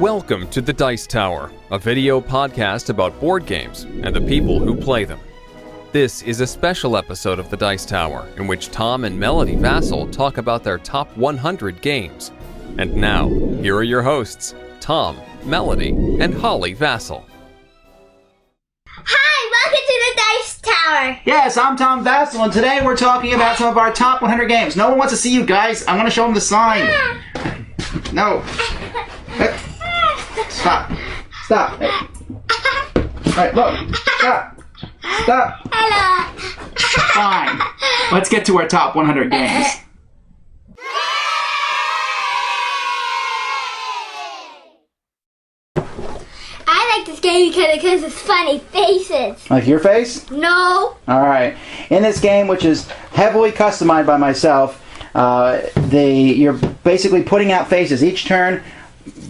Welcome to The Dice Tower, a video podcast about board games and the people who play them. This is a special episode of The Dice Tower in which Tom and Melody Vasel talk about their top 100 games. And now, here are your hosts, Tom, Melody, and Holly Vasel. Hi, welcome to The Dice Tower. Yes, I'm Tom Vasel, and today we're talking about some of our top 100 games. No one wants to see you guys. I'm going to show them the sign. No. Stop. Stop. Hey. All right, look. Stop. Stop. Hello. Fine. Let's get to our top 100 games. I like this game because it's funny faces. Like your face? No. All right. In this game, which is heavily customized by myself, you're basically putting out faces. Each turn,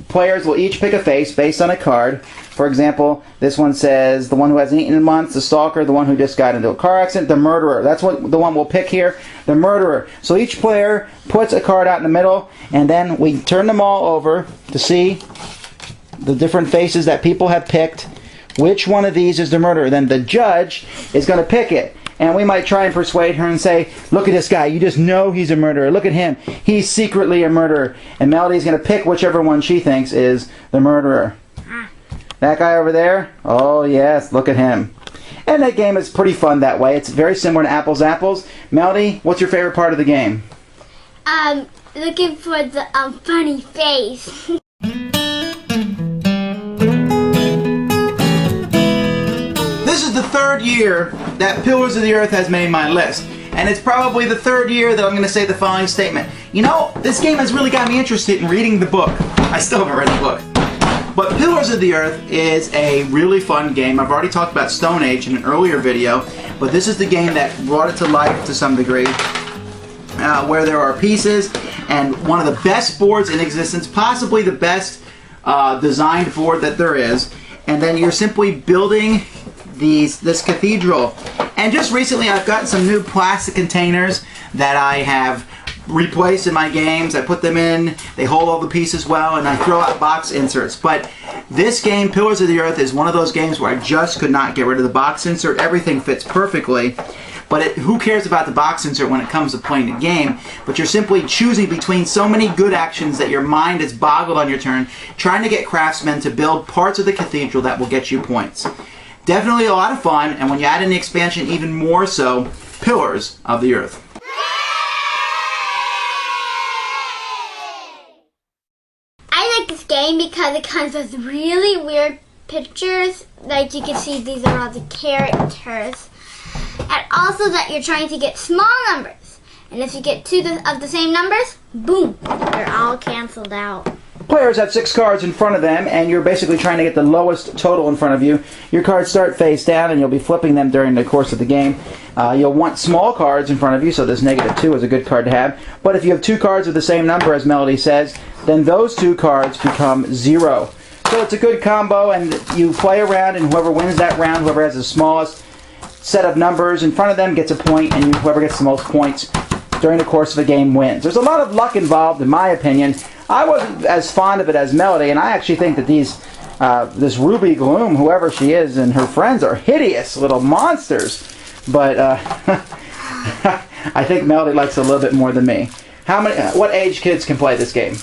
players will each pick a face based on a card. For example, this one says the one who hasn't eaten in months, the stalker, the one who just got into a car accident, the murderer. That's what the one we'll pick here, the murderer. So each player puts a card out in the middle, and then we turn them all over to see the different faces that people have picked. Which one of these is the murderer? Then the judge is going to pick it. And we might try and persuade her and say, look at this guy, you just know he's a murderer. Look at him, he's secretly a murderer. And Melody's going to pick whichever one she thinks is the murderer. That guy over there? Oh yes, look at him. And that game is pretty fun that way. It's very similar to Apples Apples. Melody, what's your favorite part of the game? Looking for the funny face. This is the third year that Pillars of the Earth has made my list. And it's probably the third year that I'm going to say the following statement. You know, this game has really got me interested in reading the book. I still haven't read the book. But Pillars of the Earth is a really fun game. I've already talked about Stone Age in an earlier video, but this is the game that brought it to life to some degree, where there are pieces and one of the best boards in existence, possibly the best designed board that there is. And then you're simply building this cathedral. And just recently I've gotten some new plastic containers that I have replaced in my games. I put them in, they hold all the pieces well, and I throw out box inserts. But this game, Pillars of the Earth, is one of those games where I just could not get rid of the box insert. Everything fits perfectly. But who cares about the box insert when it comes to playing the game? But you're simply choosing between so many good actions that your mind is boggled on your turn, trying to get craftsmen to build parts of the cathedral that will get you points. Definitely a lot of fun, and when you add in the expansion, even more so, Pillars of the Earth. I like this game because it comes with really weird pictures. Like you can see these are all the characters. And also that you're trying to get small numbers. And if you get two of the same numbers, boom, they're all canceled out. Players have 6 cards in front of them, and you're basically trying to get the lowest total in front of you. Your cards start face down, and you'll be flipping them during the course of the game. You'll want small cards in front of you, so this -2 is a good card to have. But if you have 2 cards of the same number, as Melody says, then those 2 cards become 0. So it's a good combo, and you play around, and whoever wins that round, whoever has the smallest set of numbers in front of them gets a point, and whoever gets the most points during the course of a game wins. There's a lot of luck involved, in my opinion. I wasn't as fond of it as Melody, and I actually think that this Ruby Gloom, whoever she is, and her friends are hideous little monsters. But I think Melody likes it a little bit more than me. What age kids can play this game?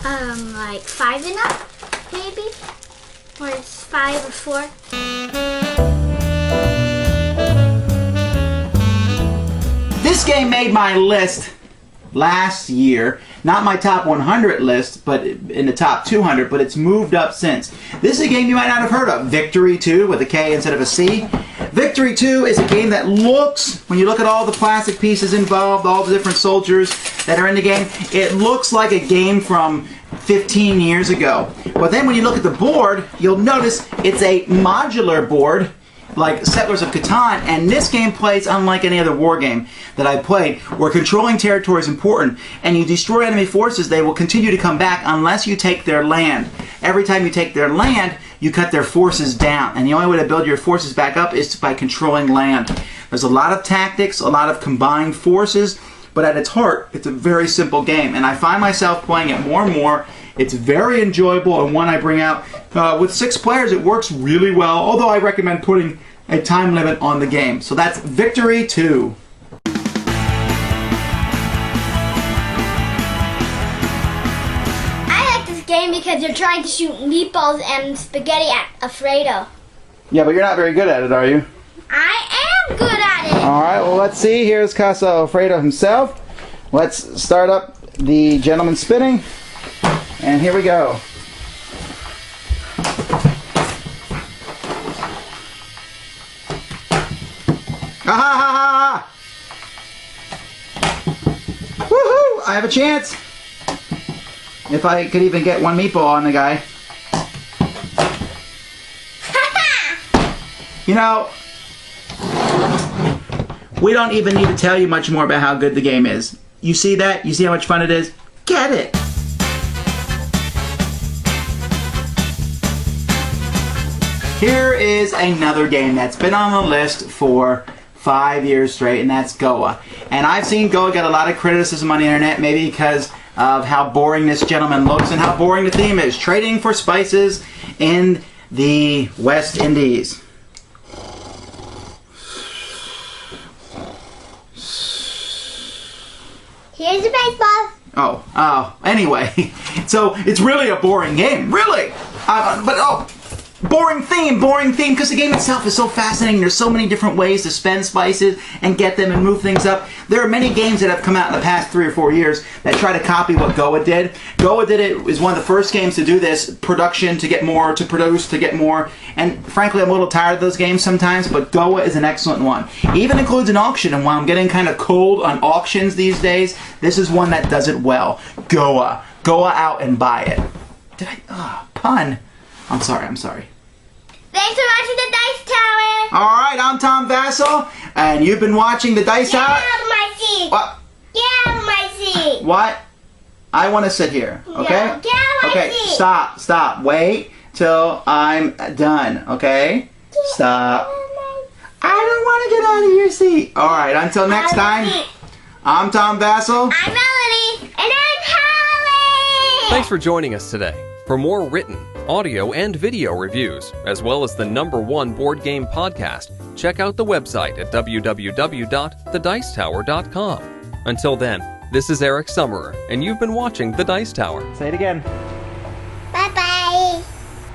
Like 5 and up, maybe? Or it's 5 or 4. This game made my list last year. Not my top 100 list, but in the top 200, but it's moved up since. This is a game you might not have heard of, Victory 2, with a K instead of a C. Victory 2 is a game that looks, when you look at all the plastic pieces involved, all the different soldiers that are in the game, it looks like a game from 15 years ago. But then when you look at the board, you'll notice it's a modular board, like Settlers of Catan, and this game plays unlike any other war game that I've played, where controlling territory is important, and you destroy enemy forces, they will continue to come back unless you take their land. Every time you take their land, you cut their forces down, and the only way to build your forces back up is by controlling land. There's a lot of tactics, a lot of combined forces, but at its heart, it's a very simple game, and I find myself playing it more and more It's very enjoyable and one I bring out. With 6 players, it works really well, although I recommend putting a time limit on the game. So that's Victory 2. I like this game because you're trying to shoot meatballs and spaghetti at Alfredo. Yeah, but you're not very good at it, are you? I am good at it. All right, well, let's see. Here's Casa Alfredo himself. Let's start up the gentleman spinning. And here we go. Ha ha ha ha! Woohoo! I have a chance. If I could even get one meatball on the guy. You know, we don't even need to tell you much more about how good the game is. You see that? You see how much fun it is? Get it! Here is another game that's been on the list for 5 years straight, and that's Goa. And I've seen Goa get a lot of criticism on the internet, maybe because of how boring this gentleman looks and how boring the theme is. Trading for spices in the West Indies. Here's a baseball. Oh, anyway. So, it's really a boring game, really. Boring theme, because the game itself is so fascinating. There's so many different ways to spend spices and get them and move things up. There are many games that have come out in the past 3 or 4 years that try to copy what Goa did. Goa did it, is one of the first games to do this, production, to get more, to produce, to get more. And frankly, I'm a little tired of those games sometimes, but Goa is an excellent one. It even includes an auction, and while I'm getting kind of cold on auctions these days, this is one that does it well. Goa. Go out and buy it. Pun. I'm sorry. Thanks for watching the Dice Tower. Alright, I'm Tom Vasel, and you've been watching the Dice Tower. Get out of my seat. What? Get out of my seat. What? I want to sit here, okay? No, get out of my Okay, seat. stop. Wait till I'm done, okay? Stop. I don't want to get out of your seat. Alright, until next time, I'm Tom Vasel. I'm Melody. And I'm Holly. Thanks for joining us today. For more written, audio, and video reviews, as well as the #1 board game podcast, check out the website at www.thedicetower.com. Until then, this is Eric Summerer, and you've been watching The Dice Tower. Say it again.